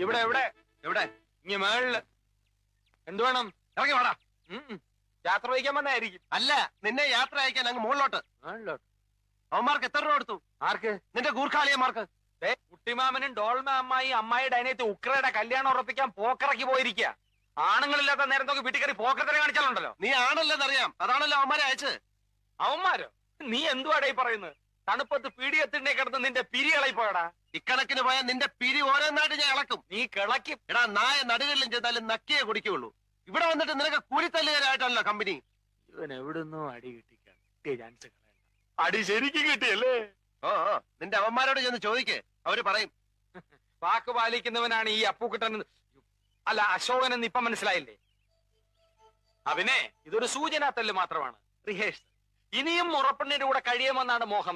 ഇവിടെ എവിടെ എവിടെ? ഇനി മേളില്. എന്തു വേണം? ഇറങ്ങി വാടാ. യാത്ര വഹിക്കാൻ വന്നായിരിക്കും. അല്ല, നിന്നെ യാത്ര അയക്കാൻ അങ്ങ് മുകളിലോട്ട്. അവന്മാർക്ക് എത്ര രൂപ കൊടുത്തു? ആർക്ക്? നിന്റെ ഗൂർഖാളിയന്മാർക്ക്. കുട്ടിമാമനും ഡോൾമ അമ്മായിയുടെ അനിയത്തി ഉക്രയുടെ കല്യാണം ഉറപ്പിക്കാൻ പോക്കിറക്കി പോയിരിക്കുക. ആണുങ്ങളില്ലാത്ത നേരം നോക്കി വീട്ടിൽ കയറി പോക്കത്തിനെ കാണിച്ചാലുണ്ടല്ലോ. നീ ആണല്ലെന്നറിയാം, അതാണല്ലോ അവന്മാരെ അയച്ച്. അവന്മാരോ? നീ എന്തുവാടേ പറയുന്നത്? തണുപ്പത്ത് പീടിയെത്തിണ്ടേ കിടന്ന് നിന്റെ പിരി ഇളയിപ്പോയടാ. ഇക്കണക്കിന് പോയാൽ നിന്റെ പിരി ഓരോന്നായിട്ട് ഞാൻ ഇളക്കും. നീ കിളക്കും. എടാ, നായ നടുകളിലും ചെയ്താലും നക്കിയേ കുടിക്കുള്ളൂ. ഇവിടെ വന്നിട്ട് നിനക്ക് കൂലിത്തല്ലുകാരായിട്ടല്ലോ കമ്പനി. ഇവൻ എവിടുന്നോ അടി കിട്ടിയ ചാൻസ് കളയണ്ട. അടി ശരിക്കും കിട്ടിയല്ലേ? ഓ, നിന്റെ അവന്മാരോട് ചെന്ന് ചോദിക്കേ, അവര് പറയും. വാക്ക് പാലിക്കുന്നവനാണ് ഈ അപ്പൂക്കുട്ടൻ. അല്ല, അശോകൻ എന്ന് ഇപ്പൊ മനസ്സിലായില്ലേ? അവനെ ഇതൊരു സൂചനാ തല്ല് മാത്രമാണ്, റിഹേഴ്സൽ. ഇനിയും മുറപ്പെണ്ണിന്റെ കൂടെ കഴിയുമെന്നാണ് മോഹം.